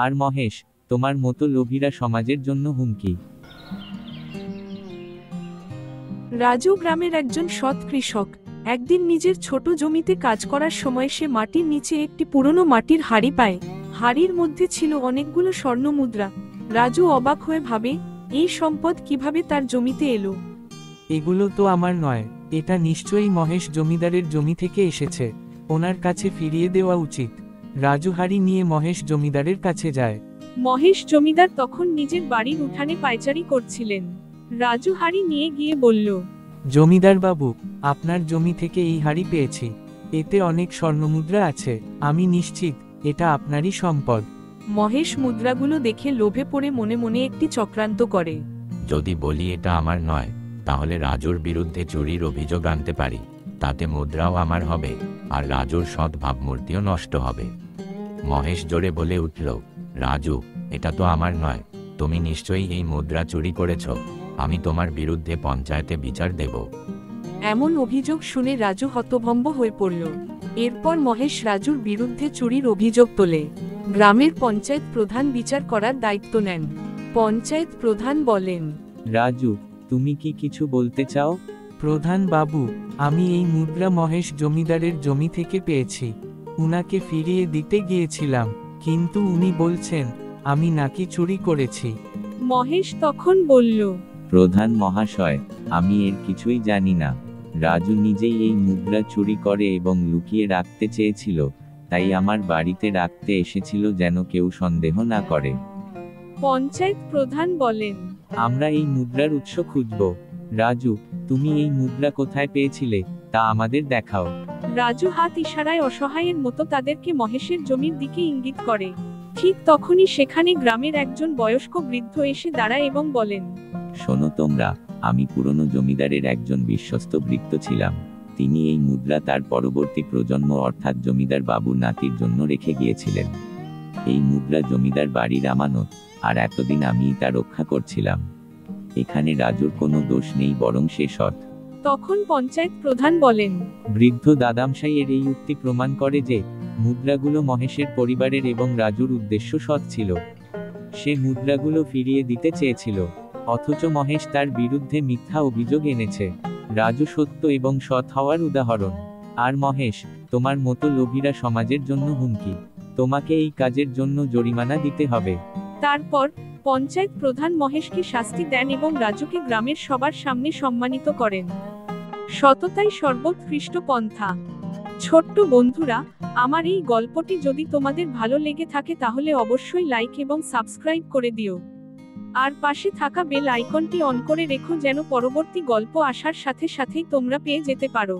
আর মহেশ, তোমার মতো লোভীরা সমাজের জন্য হুমকি। রাজু গ্রামের একজন সৎ কৃষক। একদিন নিজের ছোট জমিতে কাজ করার সময় সে মাটির নিচে একটি পুরনো মাটির হাড়ি পায়। হাড়ির মধ্যে ছিল অনেকগুলো স্বর্ণ মুদ্রা। রাজু অবাক হয়ে ভাবে, এই সম্পদ কিভাবে তার জমিতে এলো। এগুলো তো আমার নয়, এটা নিশ্চয়ই মহেশ জমিদারের জমি থেকে এসেছে। ওনার কাছে ফিরিয়ে দেওয়া উচিত। রাজু হাড়ি নিয়ে মহেশ জমিদারের কাছে যায়। মহেশ জমিদার তখন নিজের বাড়ির উঠানে পায়চারি করছিলেন। রাজু হাড়ি নিয়ে গিয়ে বলল, জমিদার বাবু, আপনার জমি থেকে এই হাড়ি পেয়েছি। এতে অনেক স্বর্ণমুদ্রা আছে। আমি নিশ্চিত এটা আপনারই সম্পদ। মহেশ মুদ্রাগুলো দেখে লোভে পড়ে মনে মনে একটি চক্রান্ত করে। যদি বলি এটা আমার নয়, তাহলে রাজুর বিরুদ্ধে চুরির অভিযোগ আনতে পারি। তাতে মুদ্রাও আমার হবে, আর রাজুর সৎ ভাবমূর্তিও নষ্ট হবে। মহেশ জোরে বলে উঠল, রাজু, এটা তো আমার নয়। তুমি নিশ্চয়ই এই মুদ্রা চুরি করেছ। আমি তোমার বিরুদ্ধে পঞ্চায়েতে বিচার দেব। এমন অভিযোগ শুনে রাজু হতভম্ব হয়ে পড়ল। এরপর মহেশ রাজুর বিরুদ্ধে চুরির অভিযোগ তোলে। গ্রামের পঞ্চায়েত প্রধান বিচার করার দায়িত্ব নেন। পঞ্চায়েত প্রধান বলেন, রাজু, তুমি কি কিছু বলতে চাও? প্রধান বাবু, আমি এই মুদ্রা মহেশ জমিদারের জমি থেকে পেয়েছি। উনাকে ফিরিয়ে দিতে গিয়েছিলাম, কিন্তু উনি বলছেন আমি নাকি চুরি করেছি। মহেশ তখন বলল, প্রধান মহাশয়, আমি এর কিছুই জানি না। রাজু নিজেই এই মুদ্রা চুরি করে এবং লুকিয়ে রাখতে চেয়েছিল, তাই আমার বাড়িতে রাখতে এসেছিল যেন কেউ সন্দেহ না করে। পঞ্চায়েত প্রধান বলেন, আমরা এই মুদ্রার উৎস খুঁজব। রাজু, তুমি এই মুদ্রা কোথায় পেয়েছিলে তা আমাদের দেখাও। রাজু হাত ইশারায় অসহায়ের মতো তাদেরকে মহেশের জমির দিকে ইঙ্গিত করে। ঠিক তখনই সেখানে গ্রামের একজন বয়স্ক বৃদ্ধ এসে দাঁড়ায় এবং বলেন, শোনো তোমরা, আমি পুরনো জমিদারের একজন বিশ্বস্ত ভৃত্য ছিলাম। তিনি এই মুদ্রা তার পরবর্তী প্রজন্ম অর্থাৎ জমিদার বাবুর নাতির জন্য রেখে গিয়েছিলেন। এই মুদ্রা জমিদার বাড়ির আমানত, আর এতদিন আমি তা রক্ষা করছিলাম। এখানে রাজুর কোনো দোষ নেই, বরং সে সৎ। তখন পঞ্চায়েত প্রধান বলেন, বৃদ্ধ দাদামশাইয়ের এই উক্তি প্রমাণ করে যে মুদ্রাগুলো মহেশের পরিবারের এবং রাজুর উদ্দেশ্য সৎ ছিল। সে মুদ্রাগুলো ফিরিয়ে দিতে চেয়েছিল, অথচ মহেশ তার বিরুদ্ধে মিথ্যা অভিযোগ এনেছে। রাজু সত্য এবং সৎ হওয়ার উদাহরণ। আর মহেশ, তোমার মতো লোভীরা সমাজের জন্য হুমকি। তোমাকে এই কাজের জন্য জরিমানা দিতে হবে। তারপর পঞ্চায়েত প্রধান মহেশকে শাস্তি দেন এবং রাজুকে গ্রামের সবার সামনে সম্মানিত করেন। সততাই সর্বোৎকৃষ্ট পন্থা। ছোট্ট বন্ধুরা, আমার এই গল্পটি যদি তোমাদের ভালো লেগে থাকে তাহলে অবশ্যই লাইক এবং সাবস্ক্রাইব করে দিও। আর পাশে থাকা বেল আইকনটি অন করে রেখো যেন পরবর্তী গল্প আসার সাথে সাথেই তোমরা পেয়ে যেতে পারো।